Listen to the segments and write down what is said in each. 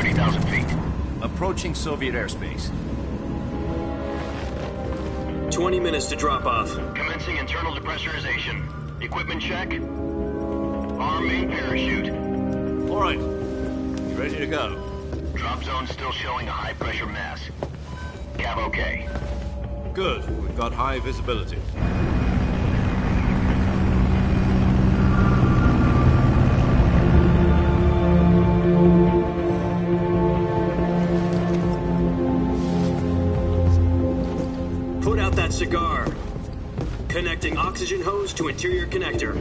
30,000 feet. Approaching Soviet airspace. 20 minutes to drop off. Commencing internal depressurization. Equipment check. Arm main parachute. All right. You ready to go? Drop zone still showing a high pressure mass. Cav okay. Good. We've got high visibility. Put out that cigar. Connecting oxygen hose to interior connector.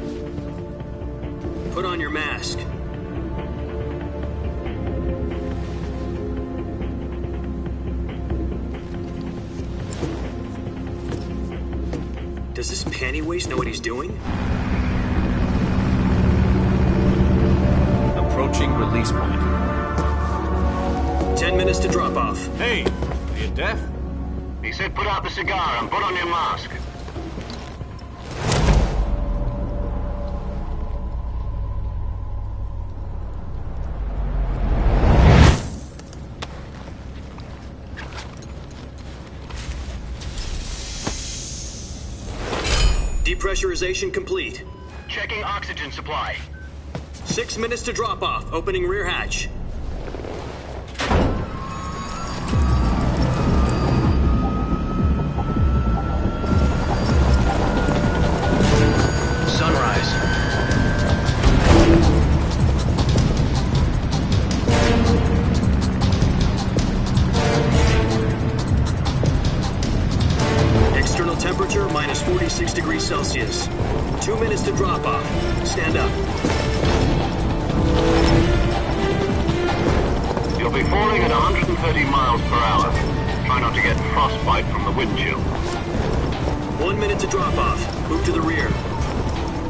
Put on your mask. Does this panty waste know what he's doing? Approaching release point. 10 minutes to drop off. Hey, are you deaf? He said put out the cigar and put on your mask. Depressurization complete. Checking oxygen supply. 6 minutes to drop off. Opening rear hatch. Sunrise. External temperature minus 46 degrees Celsius. 2 minutes to drop off. Stand up. You'll be falling at 130 miles per hour. Try not to get frostbite from the wind chill. 1 minute to drop off. Move to the rear.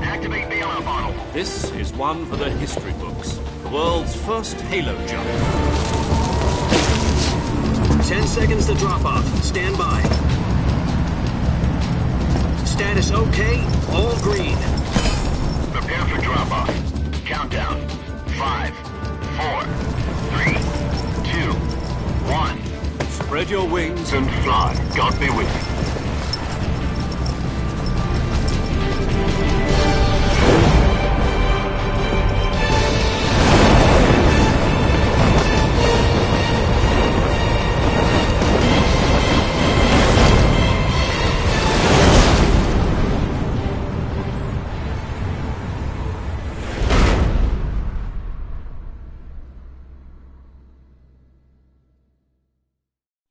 Activate bailout bottle. This is one for the history books. The world's first halo jump. 10 seconds to drop off. Stand by. Status okay. All green. Prepare for drop-off. Countdown. 5, 4, 3, 2, 1. Spread your wings And fly. God be with you.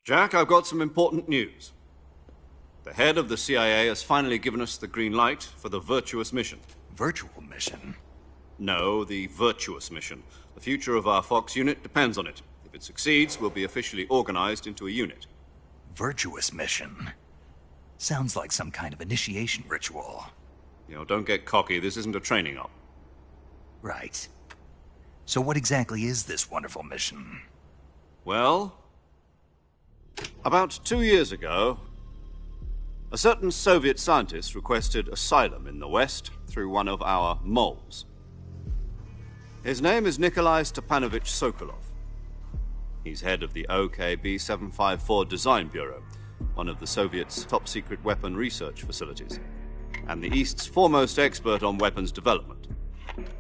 Jack, I've got some important news. The head of the CIA has finally given us the green light for the Virtuous mission. Virtual mission? No, the Virtuous mission. The future of our Fox unit depends on it. If it succeeds, we'll be officially organized into a unit. Virtuous mission? Sounds like some kind of initiation ritual. You know, don't get cocky. This isn't a training op. Right. So what exactly is this wonderful mission? Well, about 2 years ago, a certain Soviet scientist requested asylum in the West through one of our moles. His name is Nikolai Stepanovich Sokolov. He's head of the OKB-754 Design Bureau, one of the Soviets' top-secret weapon research facilities, and the East's foremost expert on weapons development.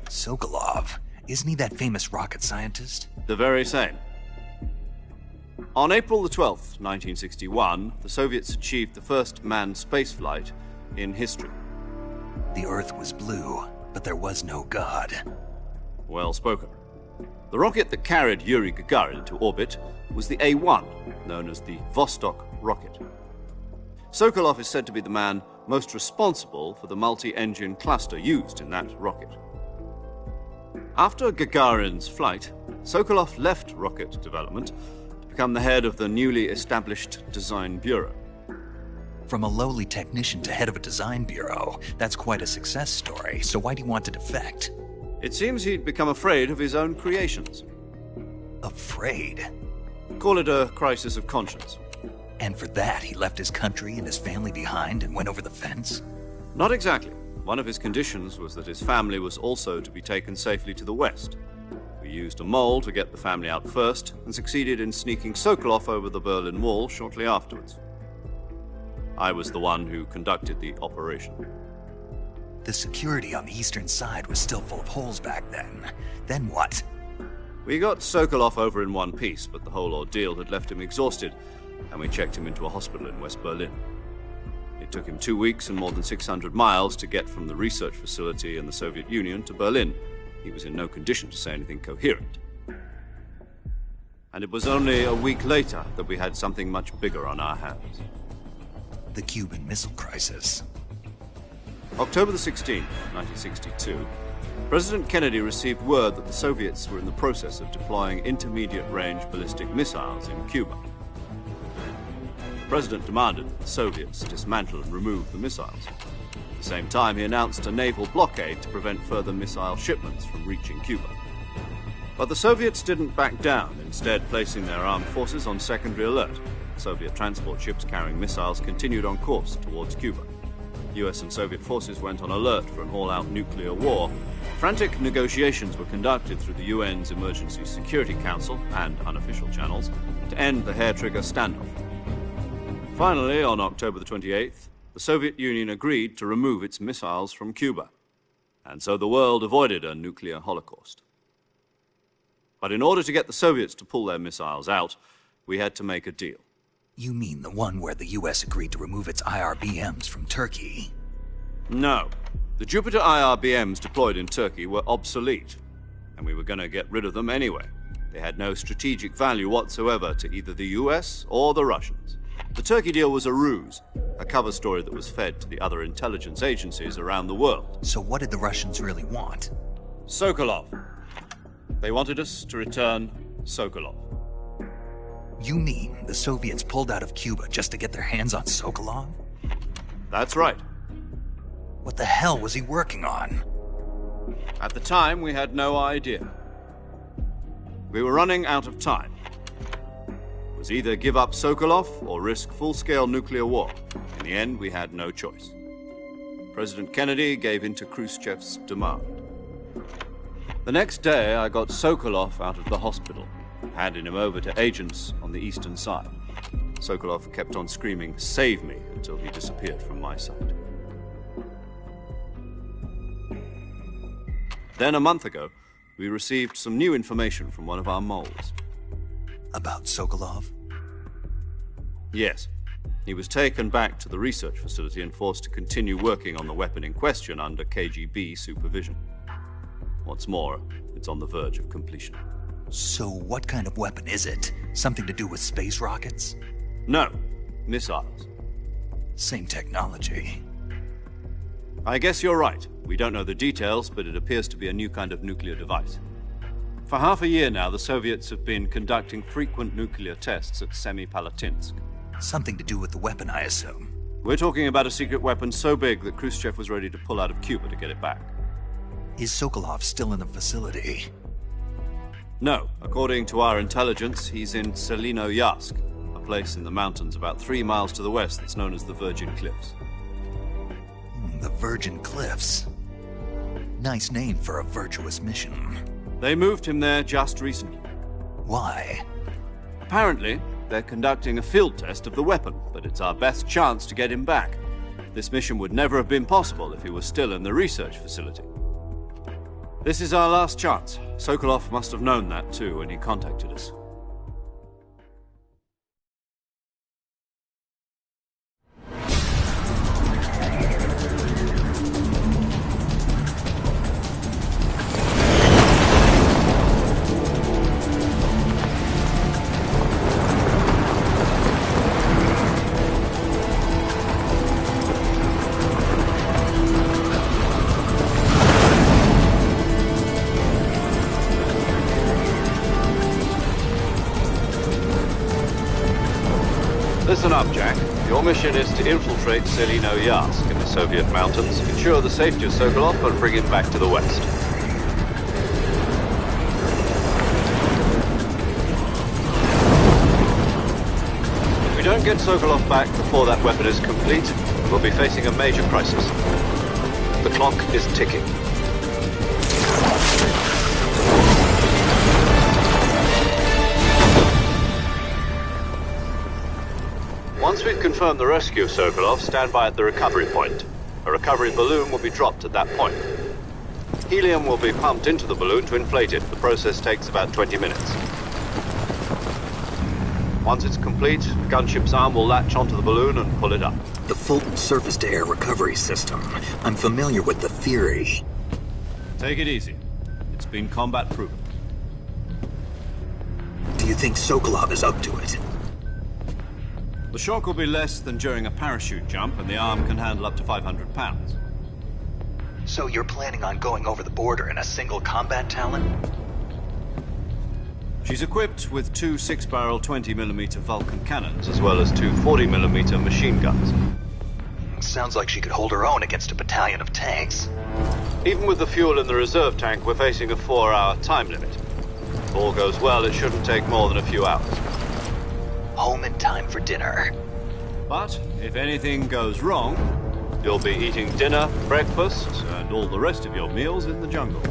Sokolov? Isn't he that famous rocket scientist? The very same. On April the 12th, 1961, the Soviets achieved the first manned spaceflight in history. The Earth was blue, but there was no God. Well spoken. The rocket that carried Yuri Gagarin into orbit was the A-1, known as the Vostok rocket. Sokolov is said to be the man most responsible for the multi-engine cluster used in that rocket. After Gagarin's flight, Sokolov left rocket development to become the head of the newly established Design Bureau. From a lowly technician to head of a design bureau, that's quite a success story, so why do you want to defect? It seems he'd become afraid of his own creations. Afraid? Call it a crisis of conscience. And for that, he left his country and his family behind and went over the fence? Not exactly. One of his conditions was that his family was also to be taken safely to the West. For used a mole to get the family out first and succeeded in sneaking Sokolov over the Berlin Wall shortly afterwards. I was the one who conducted the operation. The security on the eastern side was still full of holes back then. Then what? We got Sokolov over in one piece, but the whole ordeal had left him exhausted, and we checked him into a hospital in West Berlin. It took him 2 weeks and more than 600 miles to get from the research facility in the Soviet Union to Berlin. He was in no condition to say anything coherent. And it was only a week later that we had something much bigger on our hands. The Cuban Missile Crisis. October the 16th, 1962, President Kennedy received word that the Soviets were in the process of deploying intermediate-range ballistic missiles in Cuba. The President demanded that the Soviets dismantle and remove the missiles. At the same time, he announced a naval blockade to prevent further missile shipments from reaching Cuba. But the Soviets didn't back down, instead placing their armed forces on secondary alert. Soviet transport ships carrying missiles continued on course towards Cuba. US and Soviet forces went on alert for an all-out nuclear war. Frantic negotiations were conducted through the UN's Emergency Security Council and unofficial channels to end the hair-trigger standoff. Finally, on October the 28th, the Soviet Union agreed to remove its missiles from Cuba, and so the world avoided a nuclear holocaust. But in order to get the Soviets to pull their missiles out, we had to make a deal. You mean the one where the US agreed to remove its IRBMs from Turkey? No. The Jupiter IRBMs deployed in Turkey were obsolete, and we were going to get rid of them anyway. They had no strategic value whatsoever to either the US or the Russians. The Turkey deal was a ruse, a cover story that was fed to the other intelligence agencies around the world. So what did the Russians really want? Sokolov. They wanted us to return Sokolov. You mean the Soviets pulled out of Cuba just to get their hands on Sokolov? That's right. What the hell was he working on? At the time, we had no idea. We were running out of time. It was either give up Sokolov or risk full-scale nuclear war. In the end, we had no choice. President Kennedy gave in to Khrushchev's demand. The next day, I got Sokolov out of the hospital, handing him over to agents on the eastern side. Sokolov kept on screaming, "Save me," until he disappeared from my sight. Then, a month ago, we received some new information from one of our moles. About Sokolov? Yes. He was taken back to the research facility and forced to continue working on the weapon in question under KGB supervision. What's more, it's on the verge of completion. So what kind of weapon is it? Something to do with space rockets? No, missiles. Same technology. I guess you're right. We don't know the details, but it appears to be a new kind of nuclear device. For half a year now, the Soviets have been conducting frequent nuclear tests at Semipalatinsk. Something to do with the weapon, I assume. We're talking about a secret weapon so big that Khrushchev was ready to pull out of Cuba to get it back. Is Sokolov still in the facility? No. According to our intelligence, he's in Selinoyarsk, a place in the mountains about 3 miles to the west that's known as the Virgin Cliffs. The Virgin Cliffs. Nice name for a virtuous mission. They moved him there just recently. Why? Apparently, they're conducting a field test of the weapon, but it's our best chance to get him back. This mission would never have been possible if he was still in the research facility. This is our last chance. Sokolov must have known that too when he contacted us. Listen up, Jack. Your mission is to infiltrate Selinoyarsk in the Soviet mountains, ensure the safety of Sokolov, and bring him back to the west. If we don't get Sokolov back before that weapon is complete, we'll be facing a major crisis. The clock is ticking. Once we've confirmed the rescue of Sokolov, stand by at the recovery point. A recovery balloon will be dropped at that point. Helium will be pumped into the balloon to inflate it. The process takes about 20 minutes. Once it's complete, the gunship's arm will latch onto the balloon and pull it up. The Fulton surface-to-air recovery system. I'm familiar with the theory. Take it easy. It's been combat-proven. Do you think Sokolov is up to it? The shock will be less than during a parachute jump, and the arm can handle up to 500 pounds. So you're planning on going over the border in a single combat Talon? She's equipped with two 6-barrel 20mm Vulcan cannons, as well as two 40mm machine guns. Sounds like she could hold her own against a battalion of tanks. Even with the fuel in the reserve tank, we're facing a 4-hour time limit. If all goes well, it shouldn't take more than a few hours. Home in time for dinner. But if anything goes wrong, you'll be eating dinner, breakfast, and all the rest of your meals in the jungle.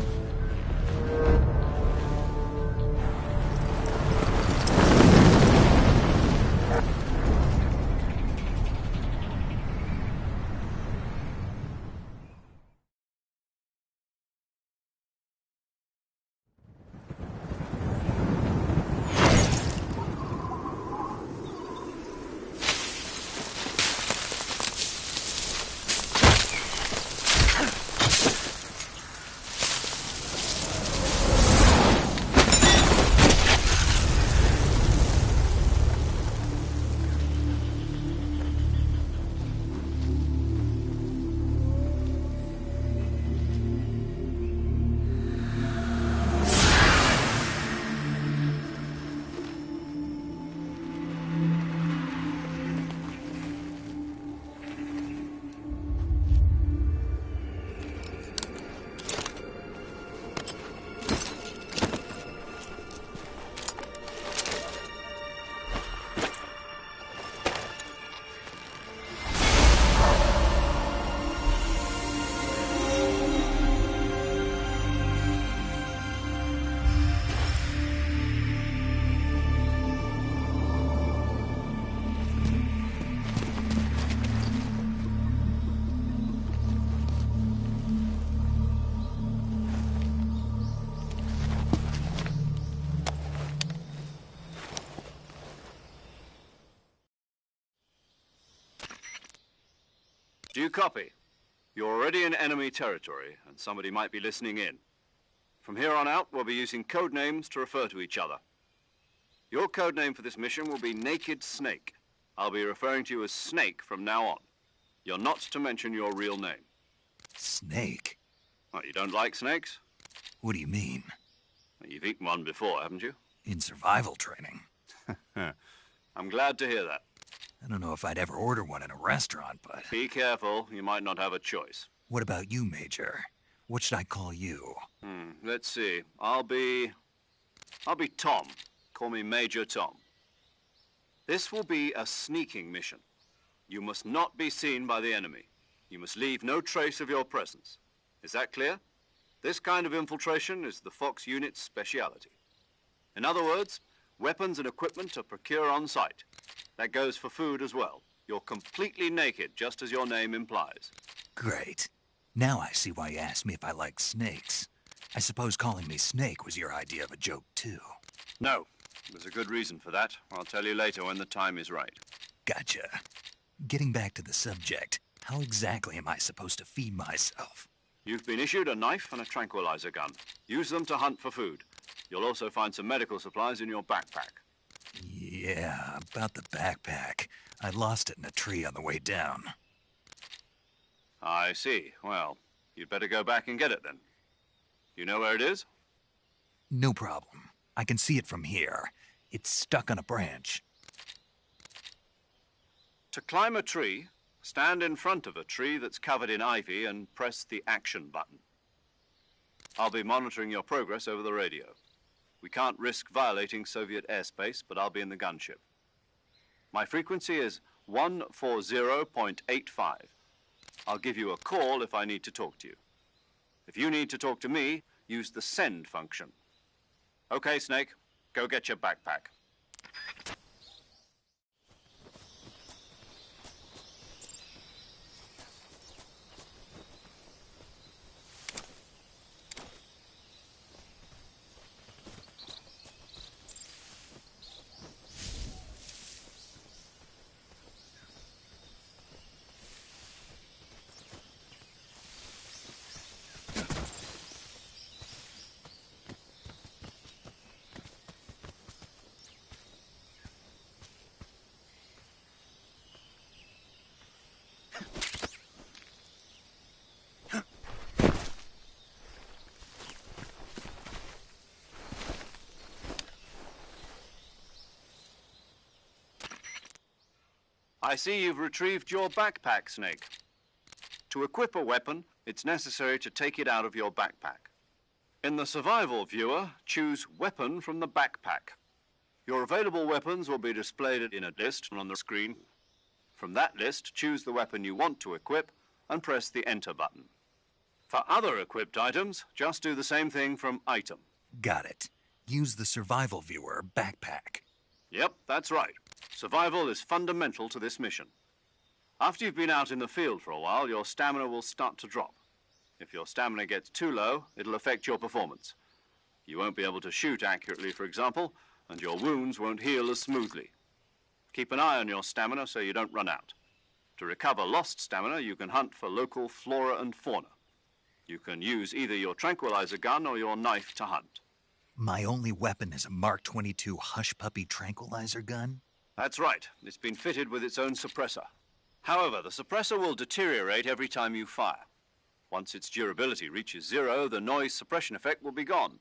Do you copy? You're already in enemy territory, and somebody might be listening in. From here on out, we'll be using code names to refer to each other. Your code name for this mission will be Naked Snake. I'll be referring to you as Snake from now on. You're not to mention your real name. Snake? What, you don't like snakes? What do you mean? Well, you've eaten one before, haven't you? In survival training. I'm glad to hear that. I don't know if I'd ever order one in a restaurant, but... Be careful, you might not have a choice. What about you, Major? What should I call you? Let's see. I'll be Tom. Call me Major Tom. This will be a sneaking mission. You must not be seen by the enemy. You must leave no trace of your presence. Is that clear? This kind of infiltration is the Fox unit's speciality. In other words, weapons and equipment are procured on site. That goes for food as well. You're completely naked, just as your name implies. Great. Now I see why you asked me if I like snakes. I suppose calling me Snake was your idea of a joke, too. No. There's a good reason for that. I'll tell you later when the time is right. Gotcha. Getting back to the subject, how exactly am I supposed to feed myself? You've been issued a knife and a tranquilizer gun. Use them to hunt for food. You'll also find some medical supplies in your backpack. Yeah, about the backpack. I lost it in a tree on the way down. I see. Well, you'd better go back and get it then. You know where it is? No problem. I can see it from here. It's stuck on a branch. To climb a tree, stand in front of a tree that's covered in ivy and press the action button. I'll be monitoring your progress over the radio. We can't risk violating Soviet airspace, but I'll be in the gunship. My frequency is 140.85. I'll give you a call if I need to talk to you. If you need to talk to me, use the send function. Okay, Snake, go get your backpack. I see you've retrieved your backpack, Snake. To equip a weapon, it's necessary to take it out of your backpack. In the survival viewer, choose Weapon from the backpack. Your available weapons will be displayed in a list on the screen. From that list, choose the weapon you want to equip and press the Enter button. For other equipped items, just do the same thing from Item. Got it. Use the survival viewer backpack. Yep, that's right. Survival is fundamental to this mission. After you've been out in the field for a while, your stamina will start to drop. If your stamina gets too low, it'll affect your performance. You won't be able to shoot accurately, for example, and your wounds won't heal as smoothly. Keep an eye on your stamina so you don't run out. To recover lost stamina, you can hunt for local flora and fauna. You can use either your tranquilizer gun or your knife to hunt. My only weapon is a Mark 22 Hush Puppy tranquilizer gun? That's right. It's been fitted with its own suppressor. However, the suppressor will deteriorate every time you fire. Once its durability reaches 0, the noise suppression effect will be gone.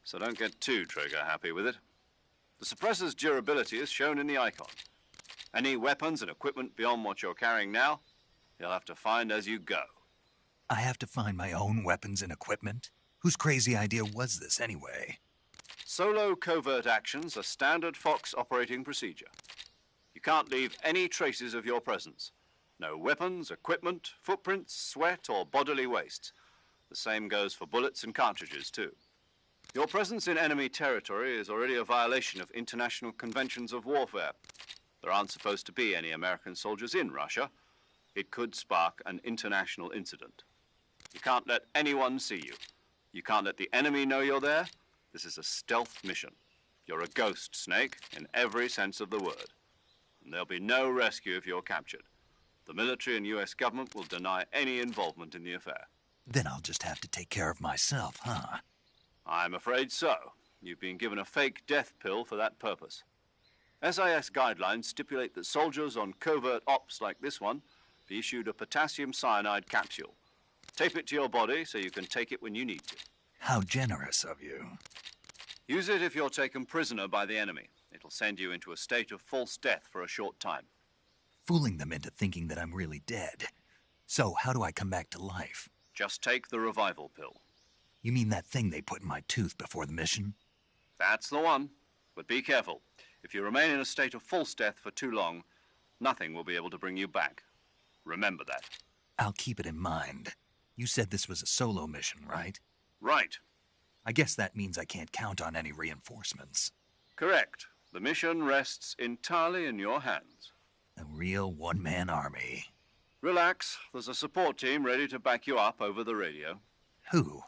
So don't get too trigger-happy with it. The suppressor's durability is shown in the icon. Any weapons and equipment beyond what you're carrying now, you'll have to find as you go. I have to find my own weapons and equipment? Whose crazy idea was this, anyway? Solo covert actions are standard Fox operating procedure. You can't leave any traces of your presence. No weapons, equipment, footprints, sweat, or bodily wastes. The same goes for bullets and cartridges, too. Your presence in enemy territory is already a violation of international conventions of warfare. There aren't supposed to be any American soldiers in Russia. It could spark an international incident. You can't let anyone see you. You can't let the enemy know you're there. This is a stealth mission. You're a ghost, Snake, in every sense of the word. And there'll be no rescue if you're captured. The military and U.S. government will deny any involvement in the affair. Then I'll just have to take care of myself, huh? I'm afraid so. You've been given a fake death pill for that purpose. SIS guidelines stipulate that soldiers on covert ops like this one be issued a potassium cyanide capsule. Tape it to your body so you can take it when you need to. How generous of you. Use it if you're taken prisoner by the enemy. It'll send you into a state of false death for a short time. Fooling them into thinking that I'm really dead. So, how do I come back to life? Just take the revival pill. You mean that thing they put in my tooth before the mission? That's the one. But be careful. If you remain in a state of false death for too long, nothing will be able to bring you back. Remember that. I'll keep it in mind. You said this was a solo mission, right? Right. I guess that means I can't count on any reinforcements. Correct. The mission rests entirely in your hands. A real one-man army. Relax. There's a support team ready to back you up over the radio. Who?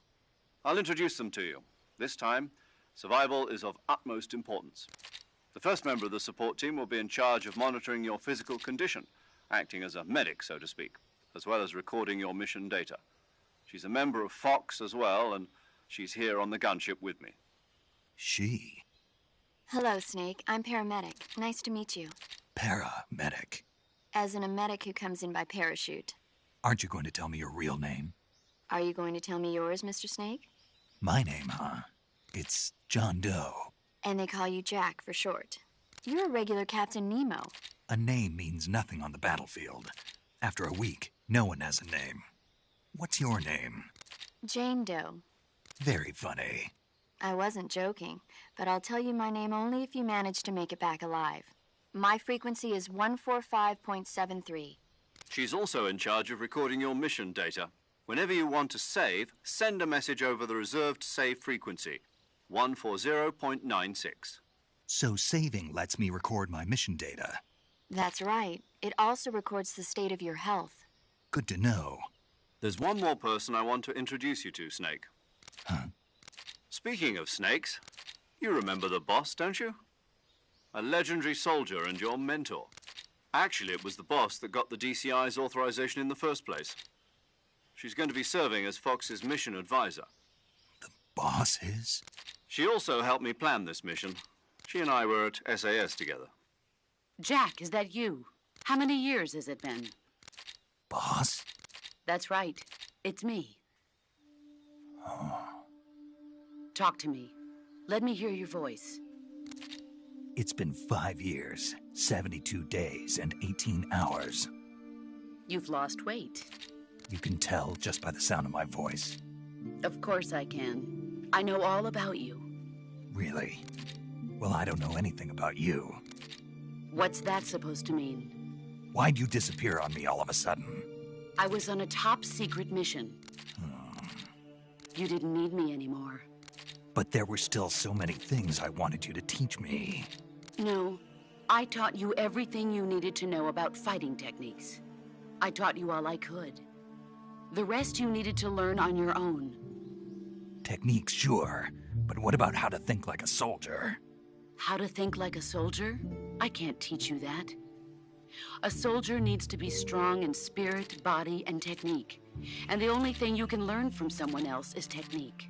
I'll introduce them to you. This time, survival is of utmost importance. The first member of the support team will be in charge of monitoring your physical condition, acting as a medic, so to speak, as well as recording your mission data. She's a member of Fox as well, and she's here on the gunship with me. She? Hello, Snake. I'm paramedic. Nice to meet you. Paramedic. As in a medic who comes in by parachute. Aren't you going to tell me your real name? Are you going to tell me yours, Mr. Snake? My name, huh? It's John Doe. And they call you Jack for short. You're a regular Captain Nemo. A name means nothing on the battlefield. After a week, no one has a name. What's your name? Jane Doe. Very funny. I wasn't joking, but I'll tell you my name only if you manage to make it back alive. My frequency is 145.73. She's also in charge of recording your mission data. Whenever you want to save, send a message over the reserved save frequency, 140.96. So saving lets me record my mission data. That's right. It also records the state of your health. Good to know. There's one more person I want to introduce you to, Snake. Huh? Speaking of snakes, you remember the boss, don't you? A legendary soldier and your mentor. Actually, it was the boss that got the DCI's authorization in the first place. She's going to be serving as Fox's mission advisor. The boss is? She also helped me plan this mission. She and I were at SAS together. Jack, is that you? How many years has it been? Boss? That's right. It's me. Oh. Talk to me. Let me hear your voice. It's been 5 years. 72 days and 18 hours. You've lost weight. You can tell just by the sound of my voice. Of course I can. I know all about you. Really? Well, I don't know anything about you. What's that supposed to mean? Why'd you disappear on me all of a sudden? I was on a top-secret mission. You didn't need me anymore. But there were still so many things I wanted you to teach me. No, I taught you everything you needed to know about fighting techniques. I taught you all I could. The rest you needed to learn on your own. Techniques, sure. But what about how to think like a soldier? How to think like a soldier? I can't teach you that. A soldier needs to be strong in spirit, body, and technique. And the only thing you can learn from someone else is technique.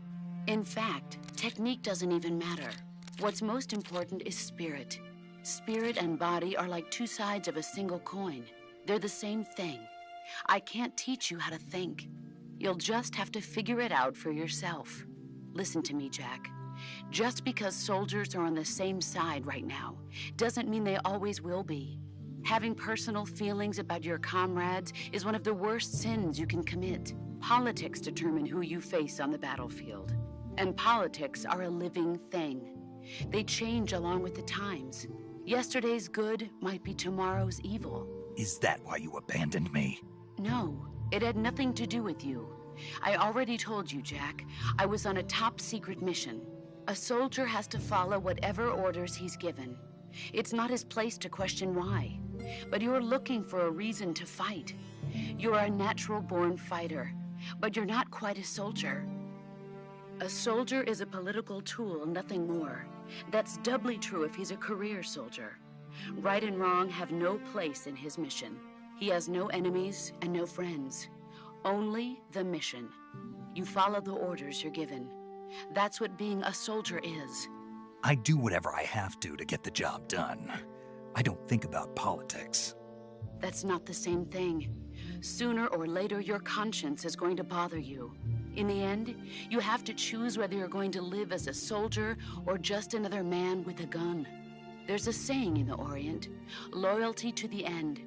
In fact, technique doesn't even matter. What's most important is spirit. Spirit and body are like two sides of a single coin. They're the same thing. I can't teach you how to think. You'll just have to figure it out for yourself. Listen to me, Jack. Just because soldiers are on the same side right now doesn't mean they always will be. Having personal feelings about your comrades is one of the worst sins you can commit. Politics determine who you face on the battlefield. And politics are a living thing. They change along with the times. Yesterday's good might be tomorrow's evil. Is that why you abandoned me? No, it had nothing to do with you. I already told you, Jack. I was on a top-secret mission. A soldier has to follow whatever orders he's given. It's not his place to question why. But you're looking for a reason to fight. You're a natural-born fighter, but you're not quite a soldier. A soldier is a political tool, nothing more. That's doubly true if he's a career soldier. Right and wrong have no place in his mission. He has no enemies and no friends. Only the mission. You follow the orders you're given. That's what being a soldier is. I do whatever I have to get the job done. I don't think about politics. That's not the same thing. Sooner or later, your conscience is going to bother you. In the end, you have to choose whether you're going to live as a soldier or just another man with a gun. There's a saying in the Orient, loyalty to the end.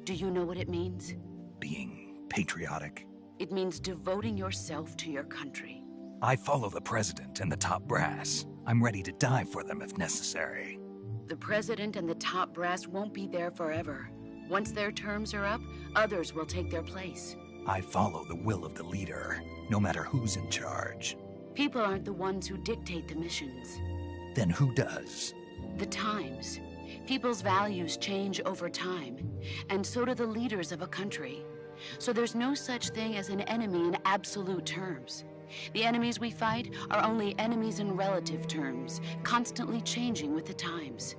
Do you know what it means? Being patriotic. It means devoting yourself to your country. I follow the president and the top brass. I'm ready to die for them if necessary. The president and the top brass won't be there forever. Once their terms are up, others will take their place. I follow the will of the leader, no matter who's in charge. People aren't the ones who dictate the missions. Then who does? The times. People's values change over time, and so do the leaders of a country. So there's no such thing as an enemy in absolute terms. The enemies we fight are only enemies in relative terms, constantly changing with the times.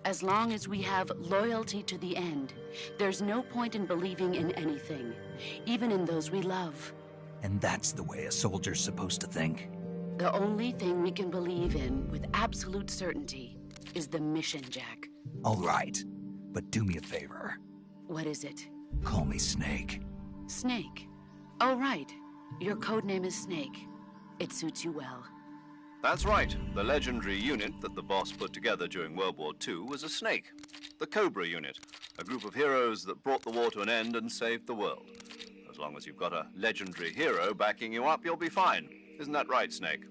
As long as we have loyalty to the end, there's no point in believing in anything, even in those we love. And that's the way a soldier's supposed to think? The only thing we can believe in with absolute certainty is the mission, Jack. All right, but do me a favor. What is it? Call me Snake. Snake? Oh, right. Your code name is Snake. It suits you well. That's right. The legendary unit that the boss put together during World War II was a snake. The Cobra unit, a group of heroes that brought the war to an end and saved the world. As long as you've got a legendary hero backing you up, you'll be fine. Isn't that right, Snake?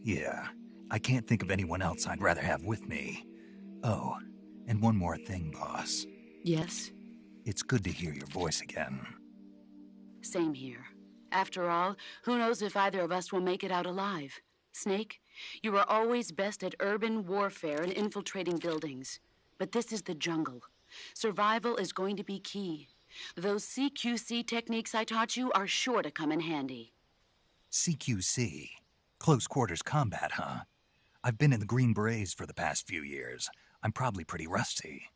Yeah. I can't think of anyone else I'd rather have with me. Oh, and one more thing, boss. Yes? It's good to hear your voice again. Same here. After all, who knows if either of us will make it out alive? Snake, you were always best at urban warfare and infiltrating buildings. But this is the jungle. Survival is going to be key. Those CQC techniques I taught you are sure to come in handy. CQC? Close quarters combat, huh? I've been in the Green Berets for the past few years. I'm probably pretty rusty.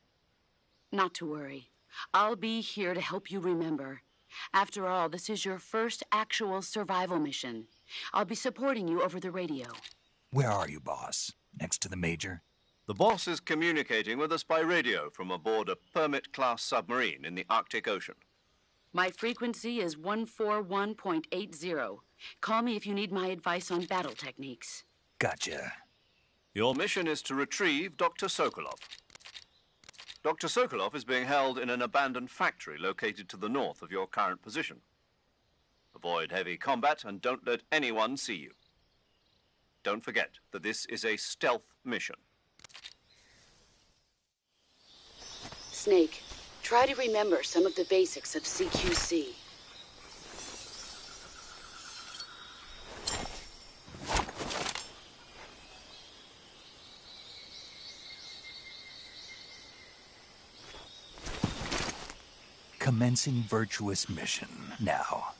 Not to worry. I'll be here to help you remember. After all, this is your first actual survival mission. I'll be supporting you over the radio. Where are you, boss? Next to the Major? The boss is communicating with us by radio from aboard a Permit-class submarine in the Arctic Ocean. My frequency is 141.80. Call me if you need my advice on battle techniques. Gotcha. Your mission is to retrieve Dr. Sokolov. Dr. Sokolov is being held in an abandoned factory located to the north of your current position. Avoid heavy combat and don't let anyone see you. Don't forget that this is a stealth mission. Snake, try to remember some of the basics of CQC. Commencing virtuous mission now.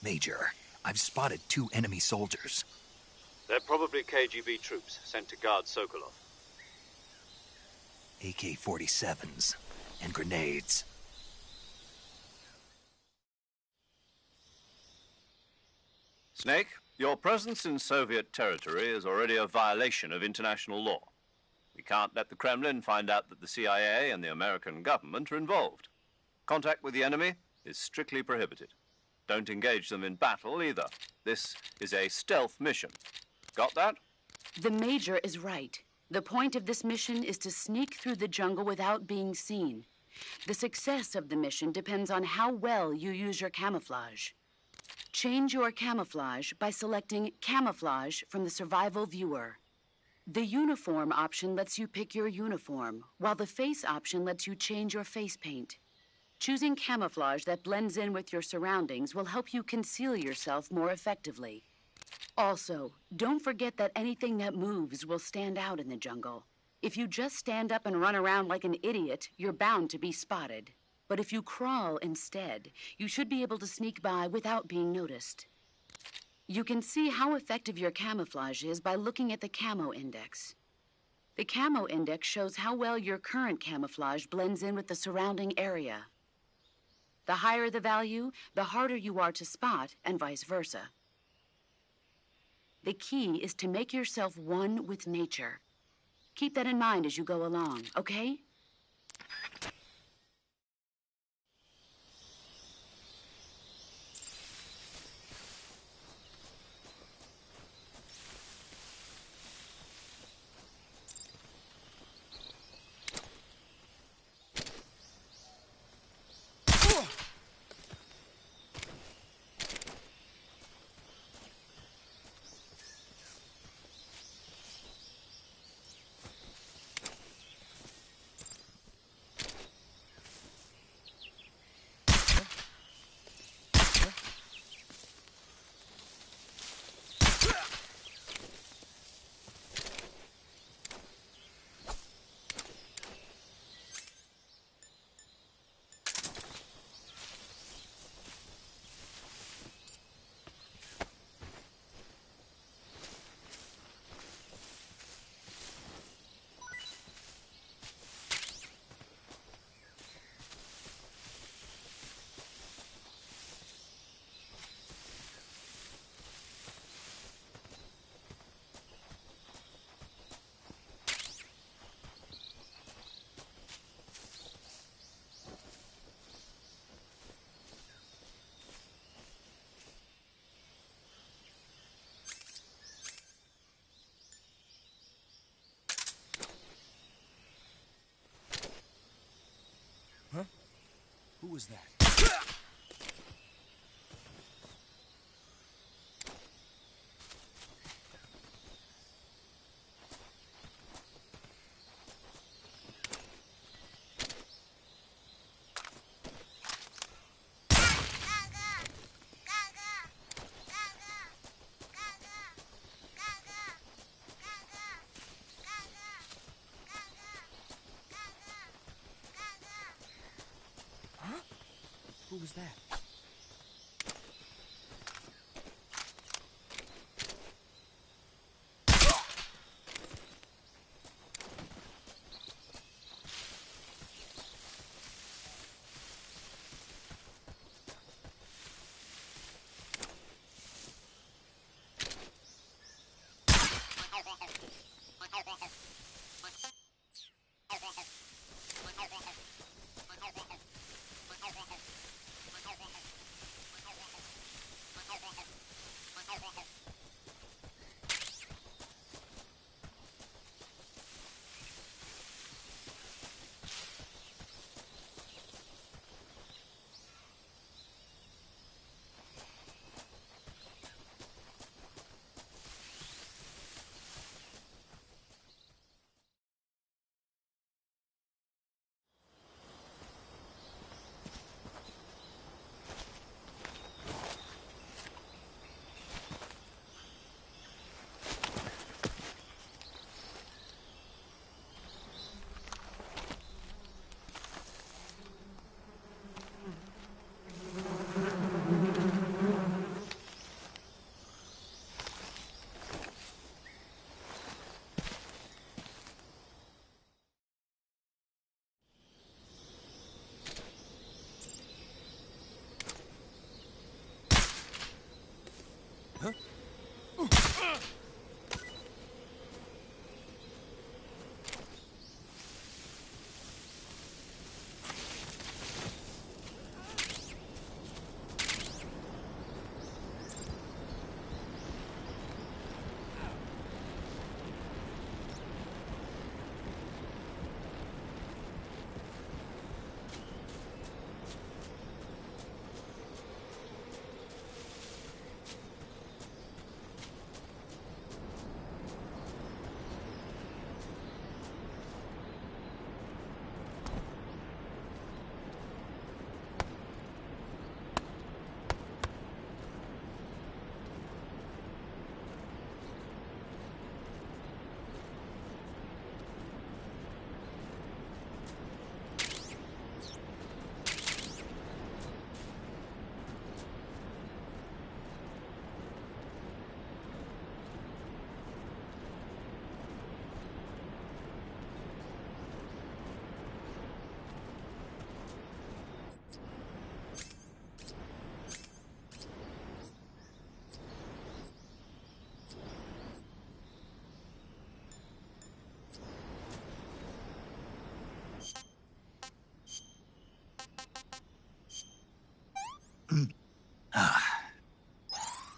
Major, I've spotted 2 enemy soldiers. They're probably KGB troops sent to guard Sokolov. AK-47s and grenades. Snake, your presence in Soviet territory is already a violation of international law. We can't let the Kremlin find out that the CIA and the American government are involved. Contact with the enemy is strictly prohibited. Don't engage them in battle either. This is a stealth mission. Got that? The Major is right. The point of this mission is to sneak through the jungle without being seen. The success of the mission depends on how well you use your camouflage. Change your camouflage by selecting Camouflage from the Survival Viewer. The Uniform option lets you pick your uniform, while the Face option lets you change your face paint. Choosing camouflage that blends in with your surroundings will help you conceal yourself more effectively. Also, don't forget that anything that moves will stand out in the jungle. If you just stand up and run around like an idiot, you're bound to be spotted. But if you crawl instead, you should be able to sneak by without being noticed. You can see how effective your camouflage is by looking at the Camo Index. The Camo Index shows how well your current camouflage blends in with the surrounding area. The higher the value, the harder you are to spot, and vice versa. The key is to make yourself one with nature. Keep that in mind as you go along, okay? Who was that? Who was that?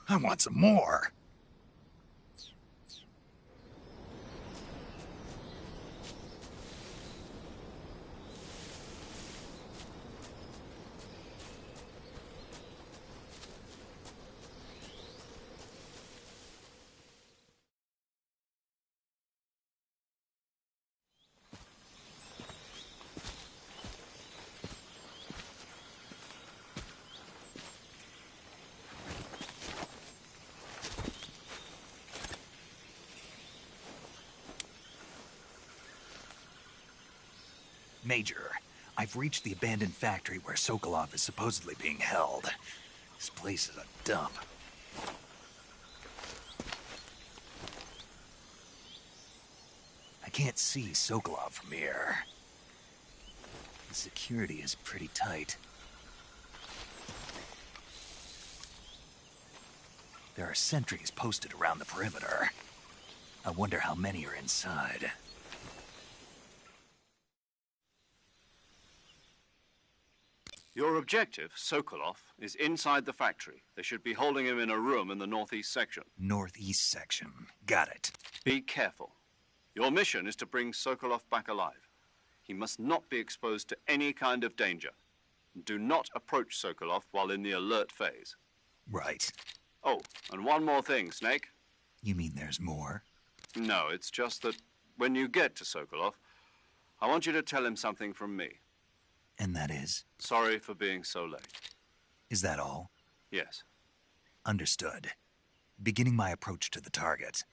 I want some more. Major, I've reached the abandoned factory where Sokolov is supposedly being held. This place is a dump. I can't see Sokolov from here. The security is pretty tight. There are sentries posted around the perimeter. I wonder how many are inside. Your objective, Sokolov, is inside the factory. They should be holding him in a room in the northeast section. Northeast section. Got it. Be careful. Your mission is to bring Sokolov back alive. He must not be exposed to any kind of danger. Do not approach Sokolov while in the alert phase. Right. Oh, and one more thing, Snake. You mean there's more? No, it's just that when you get to Sokolov, I want you to tell him something from me. And that is? Sorry for being so late. Is that all? Yes. Understood. Beginning my approach to the target.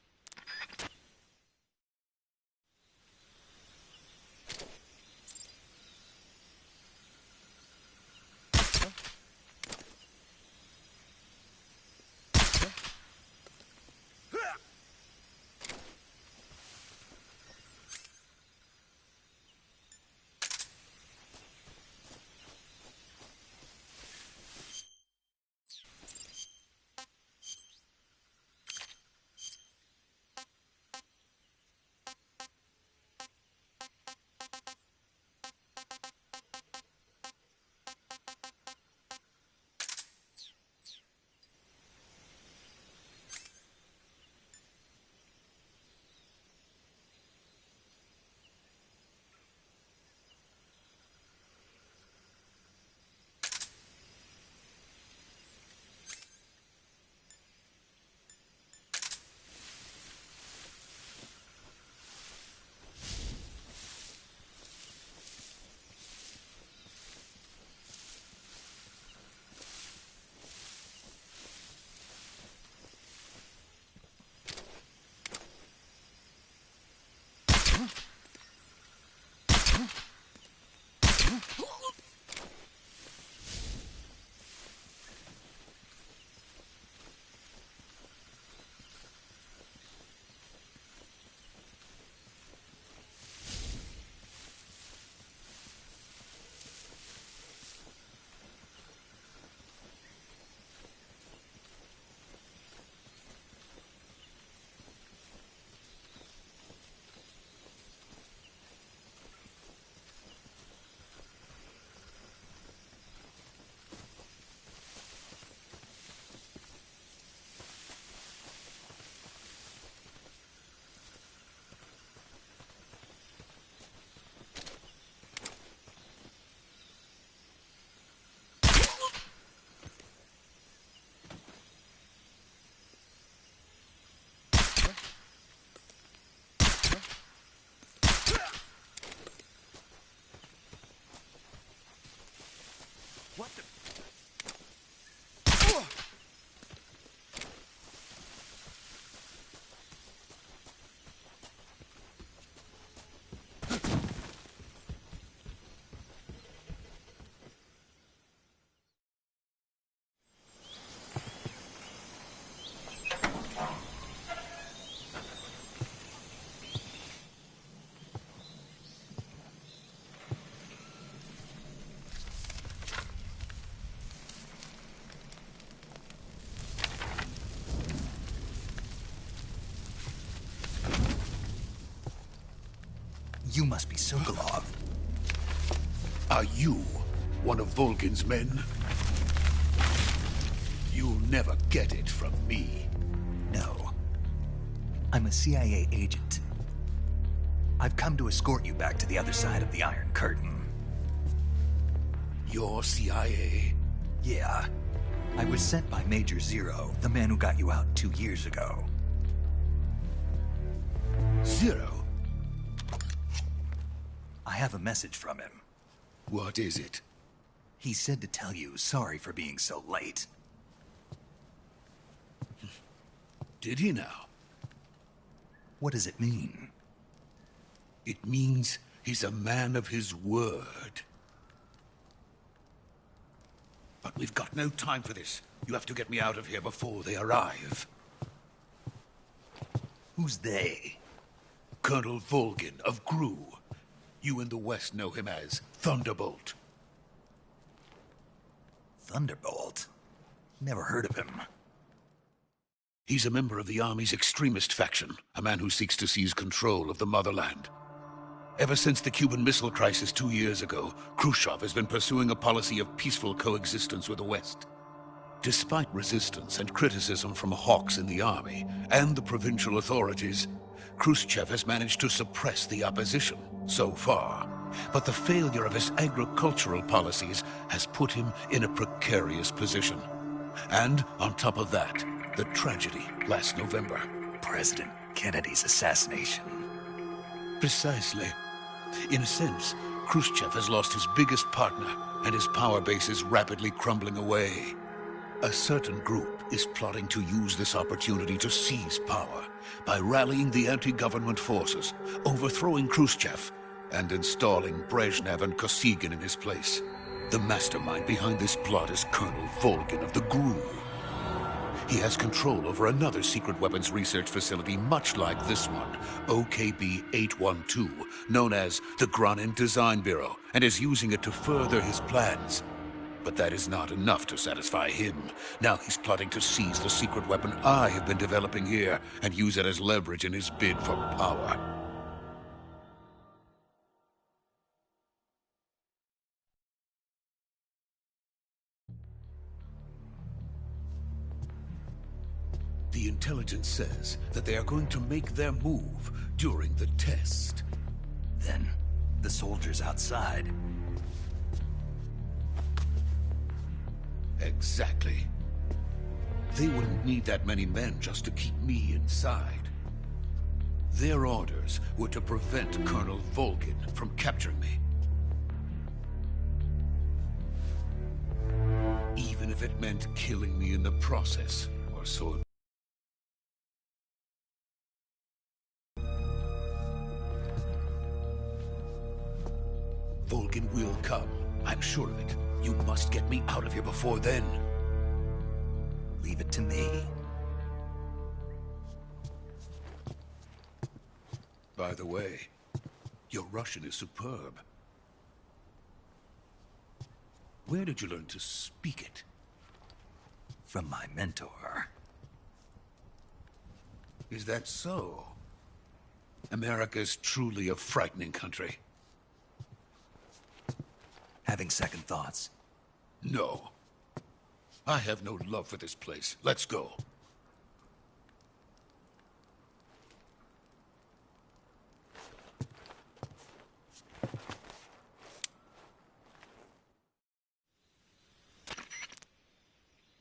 What the? You must be Sokolov. Are you one of Volgin's men? You'll never get it from me. No. I'm a CIA agent. I've come to escort you back to the other side of the Iron Curtain. You're CIA? Yeah. I was sent by Major Zero, the man who got you out 2 years ago. Zero? I have a message from him. What is it? He said to tell you sorry for being so late. Did he now? What does it mean? It means he's a man of his word. But we've got no time for this. You have to get me out of here before they arrive. Who's they? Colonel Volgin of GRU. You in the West know him as Thunderbolt. Thunderbolt? Never heard of him. He's a member of the Army's extremist faction, a man who seeks to seize control of the motherland. Ever since the Cuban Missile Crisis 2 years ago, Khrushchev has been pursuing a policy of peaceful coexistence with the West. Despite resistance and criticism from hawks in the army and the provincial authorities, Khrushchev has managed to suppress the opposition so far. But the failure of his agricultural policies has put him in a precarious position. And on top of that, the tragedy last November. President Kennedy's assassination. Precisely. In a sense, Khrushchev has lost his biggest partner, and his power base is rapidly crumbling away. A certain group is plotting to use this opportunity to seize power by rallying the anti-government forces, overthrowing Khrushchev, and installing Brezhnev and Kosygin in his place. The mastermind behind this plot is Colonel Volgin of the GRU. He has control over another secret weapons research facility much like this one, OKB-812, known as the Granin Design Bureau, and is using it to further his plans. But that is not enough to satisfy him. Now he's plotting to seize the secret weapon I have been developing here and use it as leverage in his bid for power. The intelligence says that they are going to make their move during the test. Then, the soldiers outside. Exactly. They wouldn't need that many men just to keep me inside. Their orders were to prevent Colonel Volgin from capturing me. Even if it meant killing me in the process, or so. Volgin will come. I'm sure of it. You must get me out of here before then. Leave it to me. By the way, your Russian is superb. Where did you learn to speak it? From my mentor. Is that so? America's truly a frightening country. Having second thoughts? No. I have no love for this place. Let's go.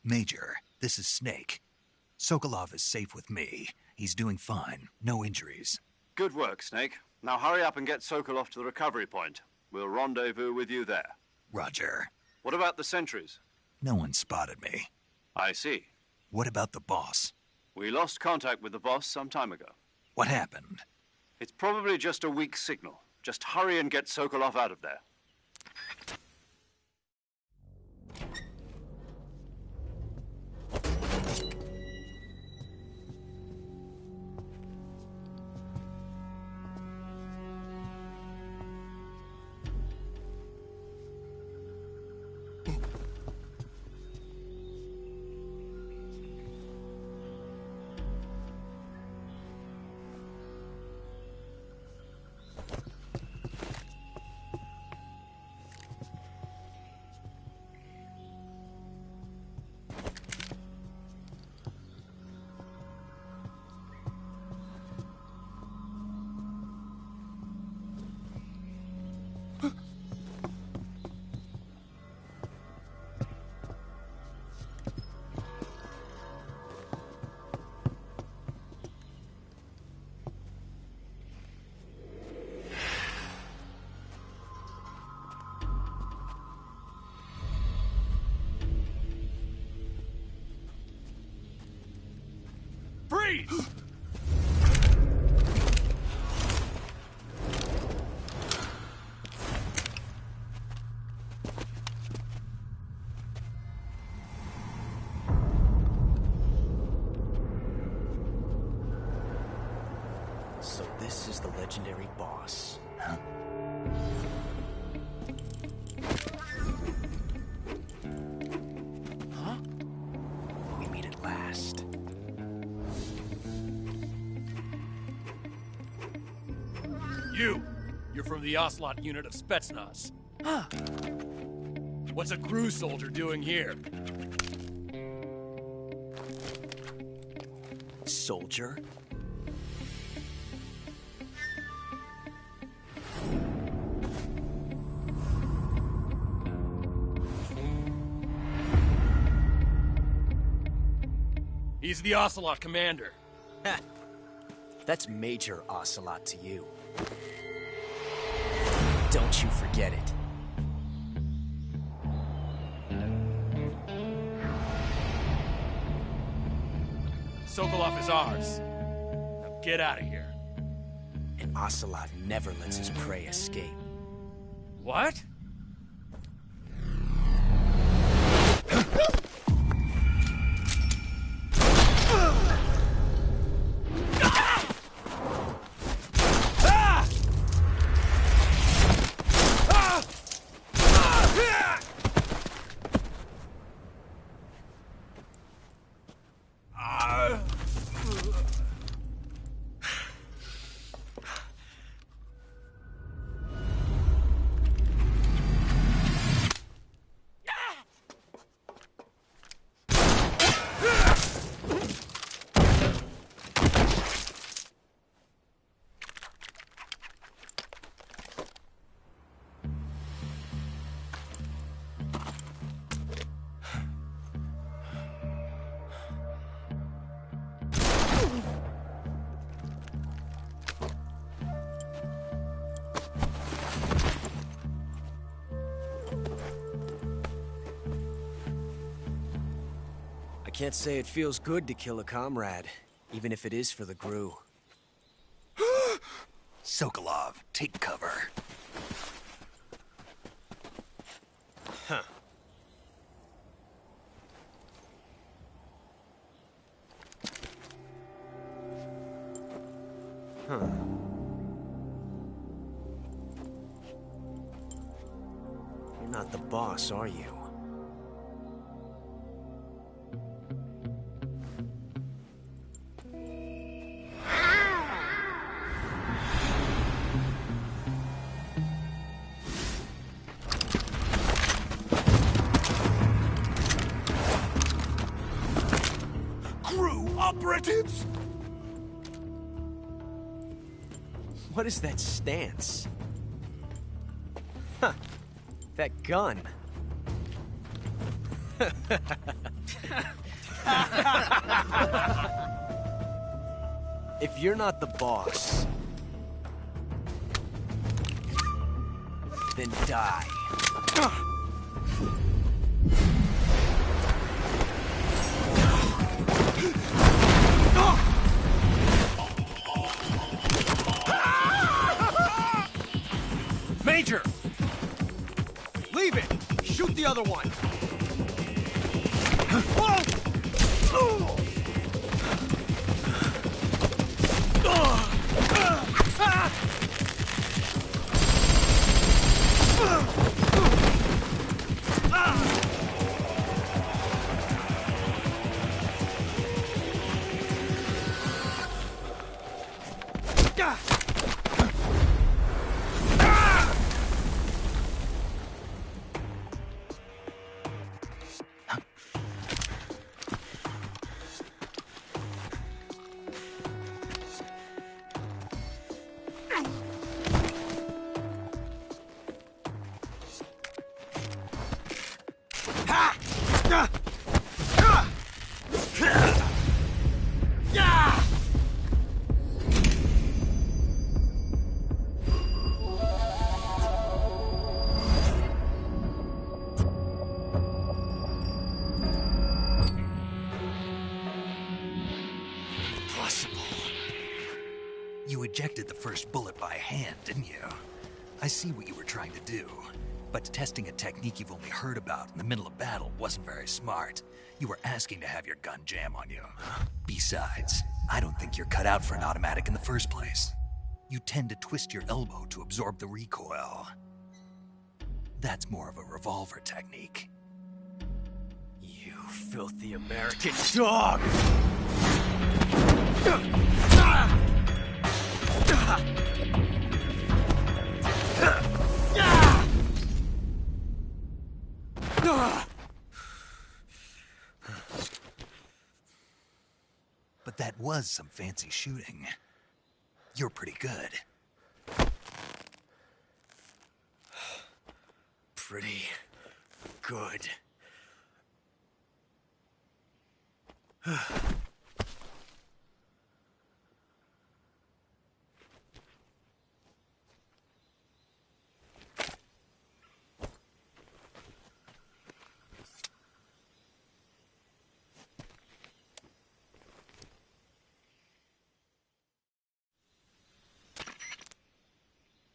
Major, this is Snake. Sokolov is safe with me. He's doing fine. No injuries. Good work, Snake. Now hurry up and get Sokolov to the recovery point. We'll rendezvous with you there. Roger. What about the sentries? No one spotted me. I see. What about the boss? We lost contact with the boss some time ago. What happened? It's probably just a weak signal. Just hurry and get Sokolov out of there. Freeze! So this is the legendary boss. Huh? Huh? We meet at last. You're from the Ocelot unit of Spetsnaz. Huh. What's a crew soldier doing here? Soldier? He's the Ocelot commander. Ha! That's Major Ocelot to you. Don't you forget it. Sokolov is ours. Now get out of here. And Ocelot never lets his prey escape. What? I can't say it feels good to kill a comrade, even if it is for the GRU. Sokolov, take cover. Huh. Huh. You're not the boss, are you? Operatives! What is that stance? Huh. That gun. If you're not the boss, then die. Major! Leave it! Shoot the other one! did the first bullet by hand, didn't you? I see what you were trying to do. But testing a technique you've only heard about in the middle of battle wasn't very smart. You were asking to have your gun jam on you. Besides, I don't think you're cut out for an automatic in the first place. You tend to twist your elbow to absorb the recoil. That's more of a revolver technique. You filthy American dog! But that was some fancy shooting. You're pretty good. Pretty good.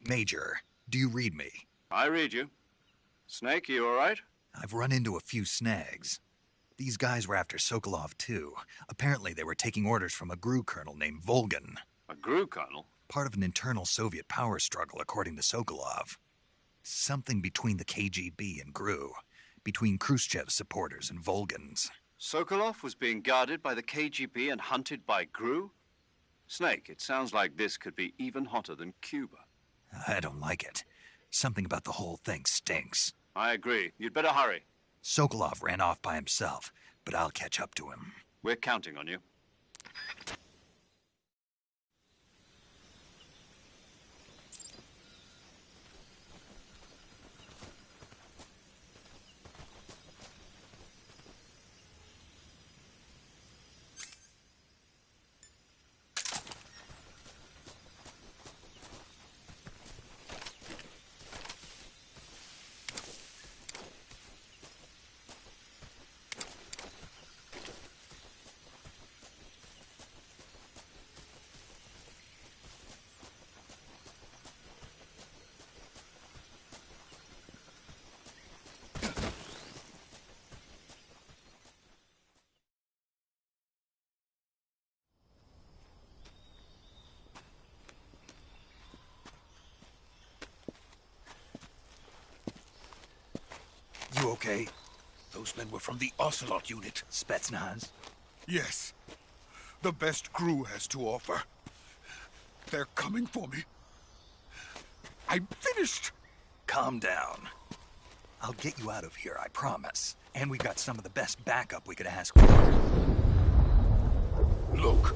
Major, do you read me? I read you. Snake, you all right? I've run into a few snags. These guys were after Sokolov, too. Apparently they were taking orders from a GRU colonel named Volgin. A GRU colonel? Part of an internal Soviet power struggle, according to Sokolov. Something between the KGB and GRU. Between Khrushchev's supporters and Volgin's. Sokolov was being guarded by the KGB and hunted by GRU? Snake, it sounds like this could be even hotter than Cuba. I don't like it. Something about the whole thing stinks. I agree. You'd better hurry. Sokolov ran off by himself, but I'll catch up to him. We're counting on you. You okay? Those men were from the Ocelot unit. Spetsnaz? Yes. The best GRU has to offer. They're coming for me. I'm finished. Calm down. I'll get you out of here, I promise. And we got some of the best backup we could ask for. Look.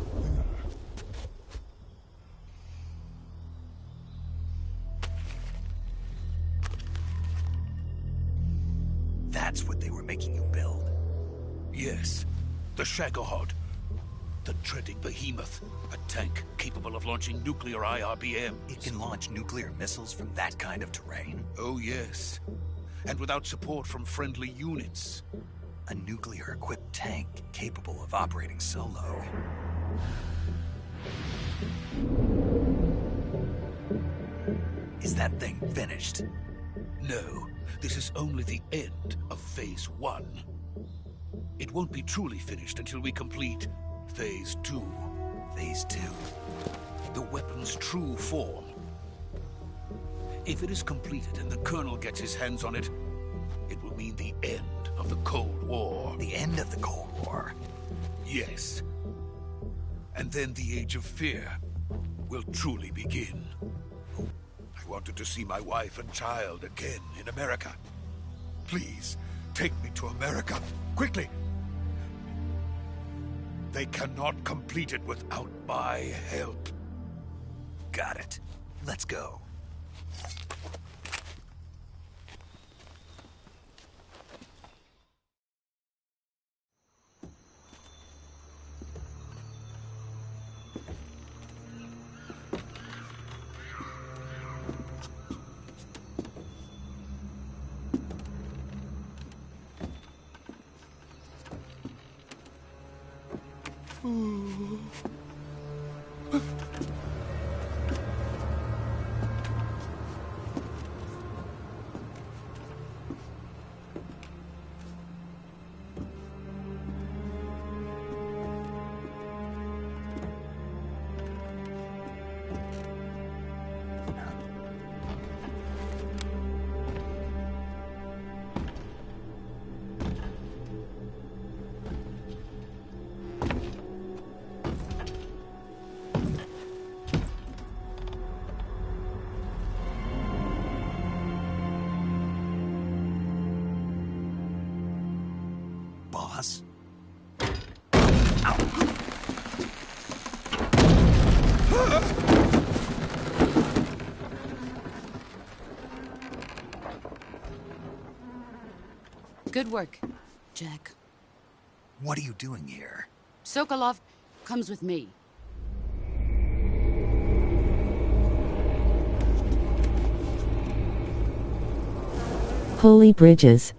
That's what they were making you build? Yes. The Shagohod. The dreaded behemoth. A tank capable of launching nuclear IRBMs. It can launch nuclear missiles from that kind of terrain? Oh, yes. And without support from friendly units. A nuclear-equipped tank capable of operating solo. Is that thing finished? No. This is only the end of Phase 1. It won't be truly finished until we complete Phase 2. Phase 2? The weapon's true form. If it is completed and the Colonel gets his hands on it, it will mean the end of the Cold War. The end of the Cold War? Yes. And then the Age of Fear will truly begin. I wanted to see my wife and child again in America. Please, take me to America, quickly. They cannot complete it without my help. Got it. Let's go. Good work, Jack. What are you doing here? Sokolov comes with me. Holy bridges.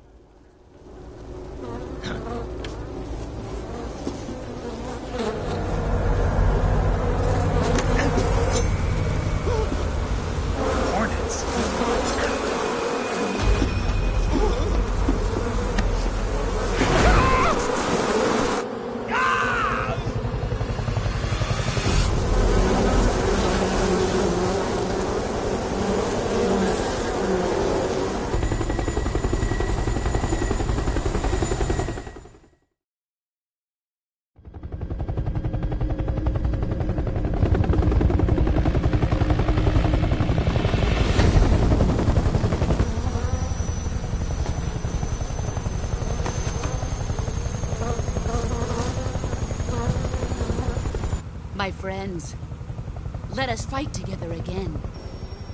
Hornets. My friends, let us fight together again.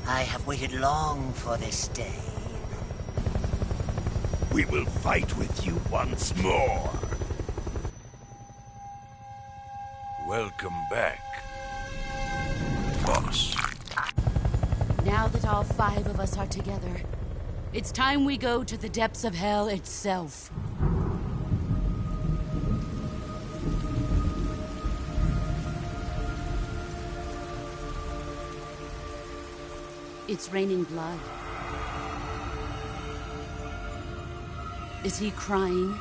I have waited long for this day. We will fight with you once more. Welcome back, boss. Now that all 5 of us are together, it's time we go to the depths of hell itself. It's raining blood. Is he crying?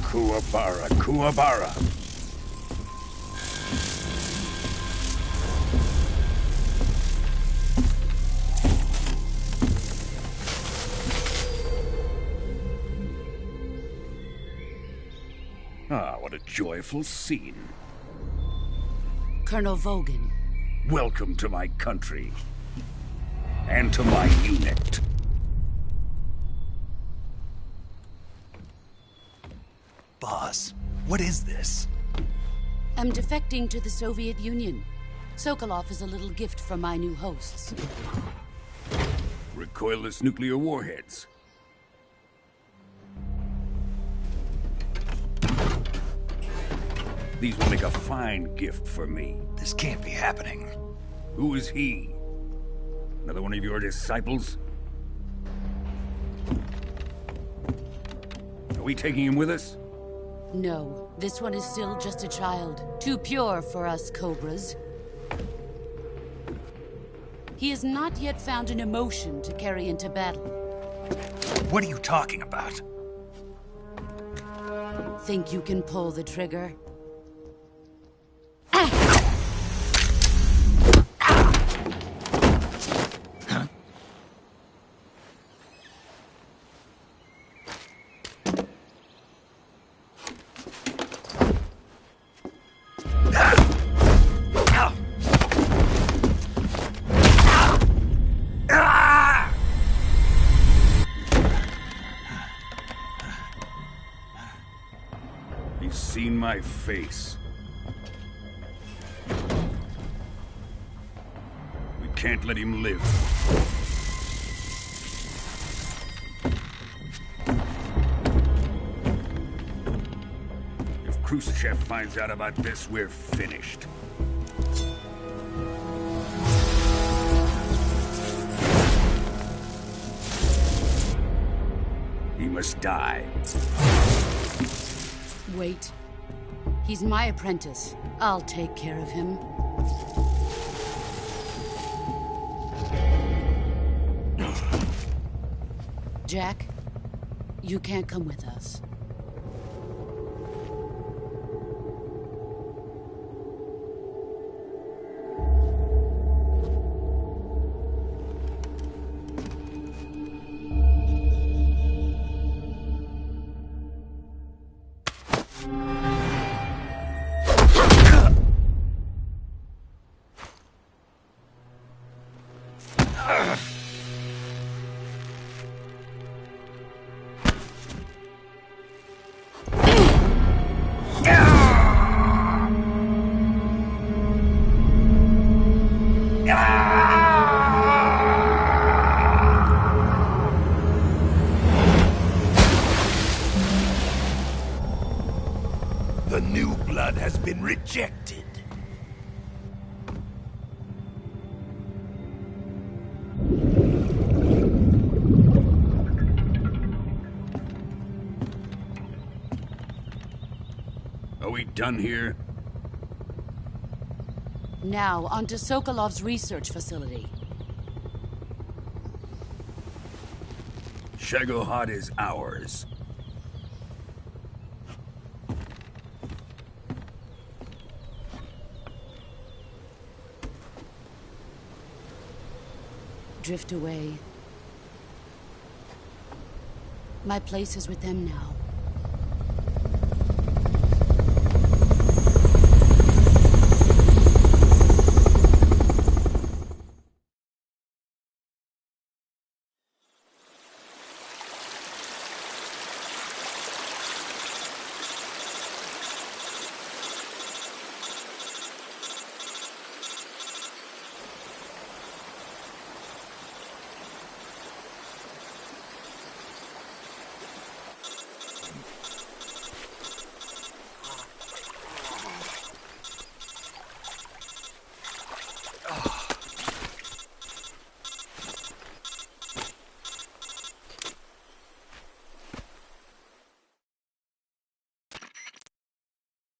Kuwabara, Kuwabara. Ah, what a joyful scene. Colonel Vogan. Welcome to my country. And to my unit. Boss, what is this? I'm defecting to the Soviet Union. Sokolov is a little gift from my new hosts. Recoilless nuclear warheads. These will make a fine gift for me. This can't be happening. Who is he? Another one of your disciples? Are we taking him with us? No, this one is still just a child. Too pure for us Cobras. He has not yet found an emotion to carry into battle. What are you talking about? Think you can pull the trigger? He's seen my face. We can't let him live. If Khrushchev finds out about this, we're finished. He must die. Wait. He's my apprentice. I'll take care of him. Jack, you can't come with us. The new blood has been rejected. Are we done here? Now, on to Sokolov's research facility. Shagohod is ours. Drift away. My place is with them now.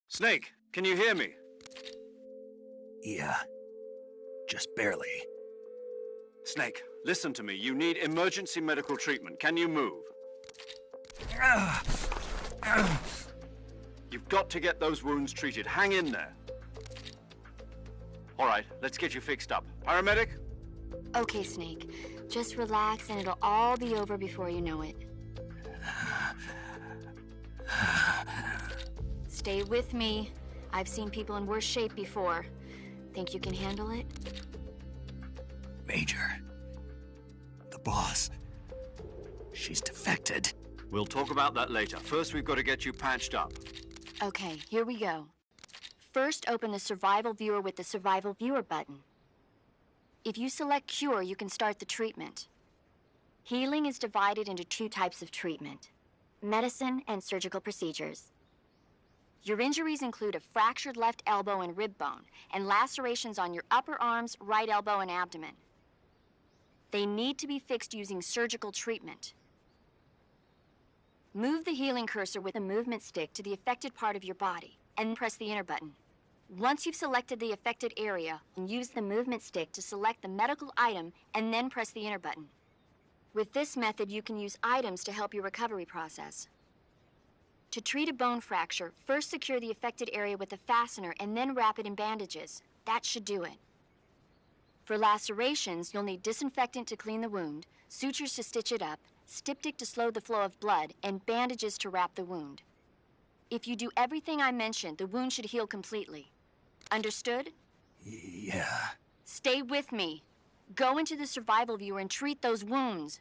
Snake, can you hear me? Yeah. Just barely. Snake, listen to me. You need emergency medical treatment. Can you move? You've got to get those wounds treated. Hang in there. All right, let's get you fixed up. Paramedic? Okay, Snake. Just relax and it'll all be over before you know it. Stay with me. I've seen people in worse shape before. Think you can handle it? Major. The boss. She's defected. We'll talk about that later. First, we've got to get you patched up. Okay, here we go. First, open the Survival Viewer with the Survival Viewer button. If you select Cure, you can start the treatment. Healing is divided into two types of treatment: medicine and surgical procedures. Your injuries include a fractured left elbow and rib bone, and lacerations on your upper arms, right elbow, and abdomen. They need to be fixed using surgical treatment. Move the healing cursor with a movement stick to the affected part of your body, and press the enter button. Once you've selected the affected area, use the movement stick to select the medical item, and then press the enter button. With this method, you can use items to help your recovery process. To treat a bone fracture, first secure the affected area with a fastener and then wrap it in bandages. That should do it. For lacerations, you'll need disinfectant to clean the wound, sutures to stitch it up, styptic to slow the flow of blood, and bandages to wrap the wound. If you do everything I mentioned, the wound should heal completely. Understood? Yeah. Stay with me. Go into the Survival Viewer and treat those wounds.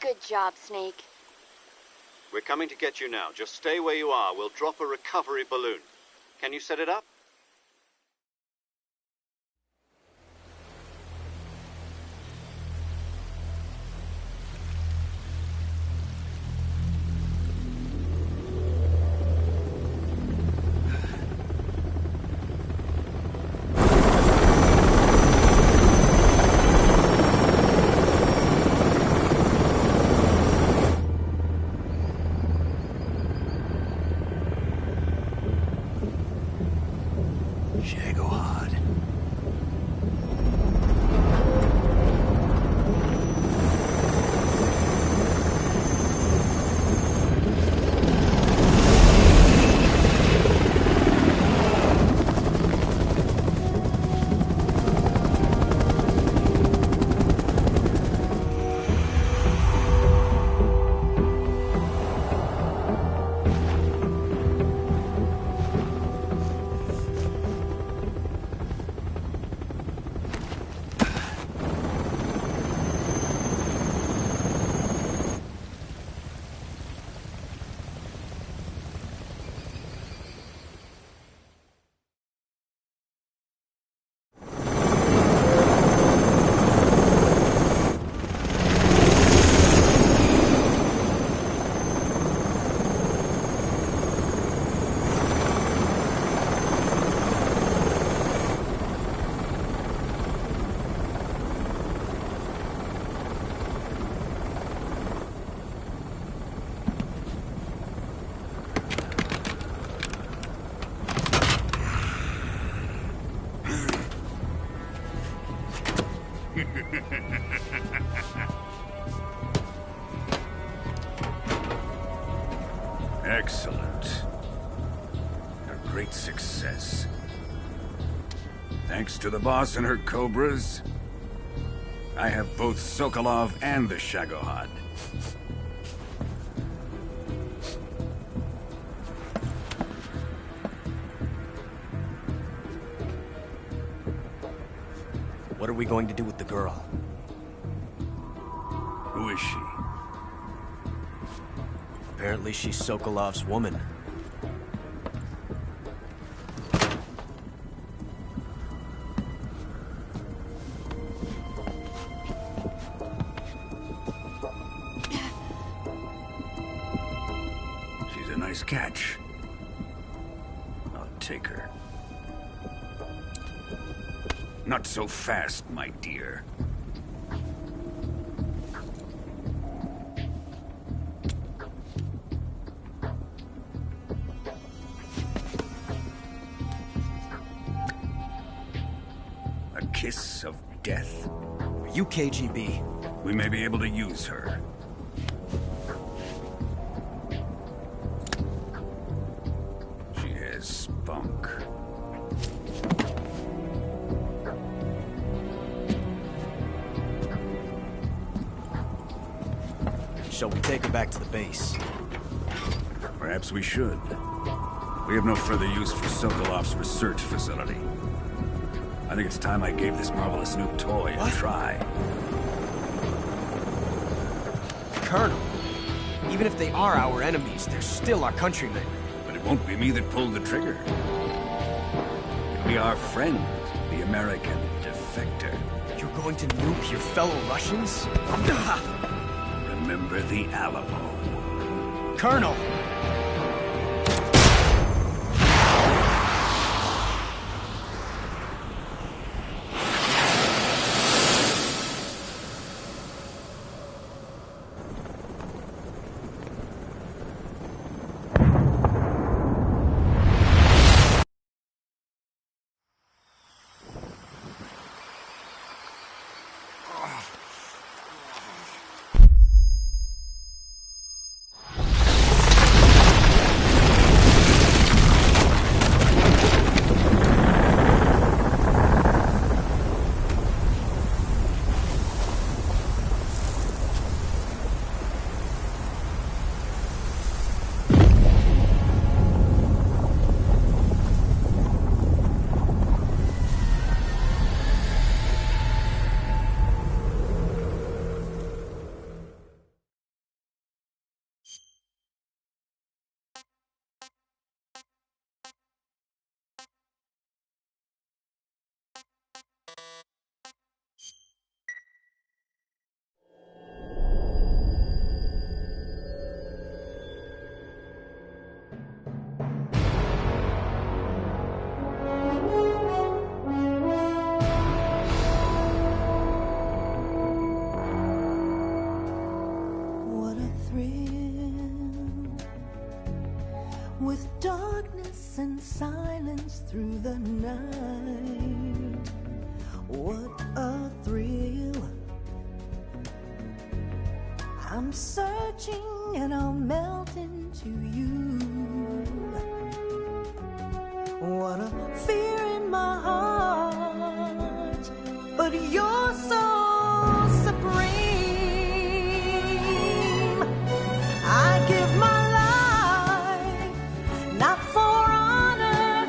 Good job, Snake. We're coming to get you now. Just stay where you are. We'll drop a recovery balloon. Can you set it up? Shagohod. Excellent. A great success. Thanks to the boss and her cobras, I have both Sokolov and the Shagohod. What are we going to do with the girl? Who is she? Apparently she's Sokolov's woman. She's a nice catch. I'll take her. Not so fast, my dear. A kiss of death. Are you KGB? We may be able to use her. She has spunk. Shall we take her back to the base? Perhaps we should. We have no further use for Sokolov's research facility. I think it's time I gave this marvelous new toy a try. Colonel, even if they are our enemies, they're still our countrymen. But it won't be me that pulled the trigger. It'll be our friend, the American defector. You're going to nuke your fellow Russians? Remember the Alamo. Colonel! silence through the night. What a thrill. I'm searching and I'll melt into you. What a fear in my heart, but you're so supreme. I give my life, not for honor,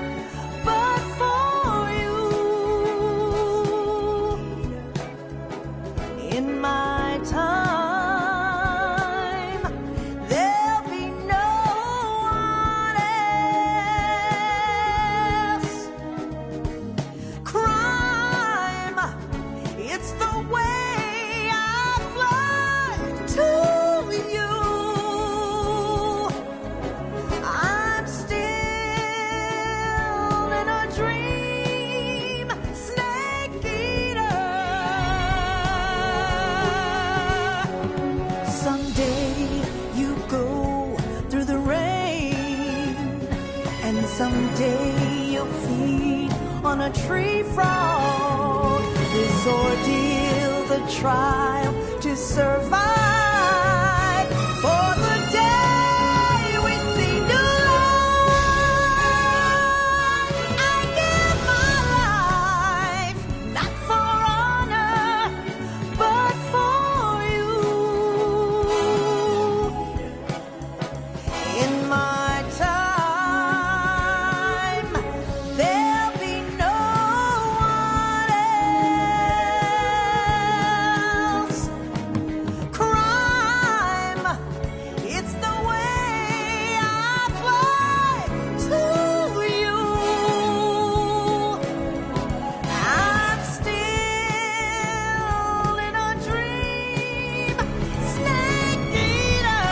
but for you. In my time, there'll be no one else. Crime, it's the way I fly to you. I'm still in a dream, snake eater. Someday you go through the rain, and someday you'll feed on a tree frog. This ordeal, the trial to survive, for the day we see new life. I give my life, not for honor, but for you. In my time, there'll be no one else. Crime, it's the way I fly to you. I'm still in a dream, snake eater.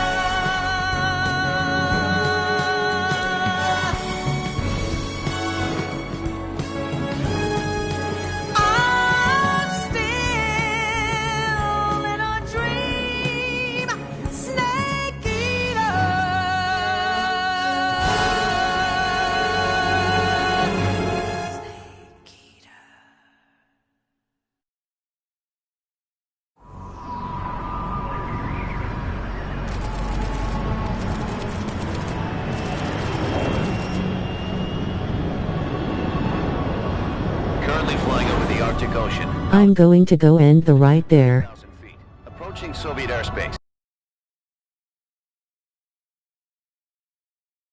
I'm still in a dream, snake eater. Currently flying over the Arctic Ocean. I'm going to go end the ride there. Approaching Soviet airspace.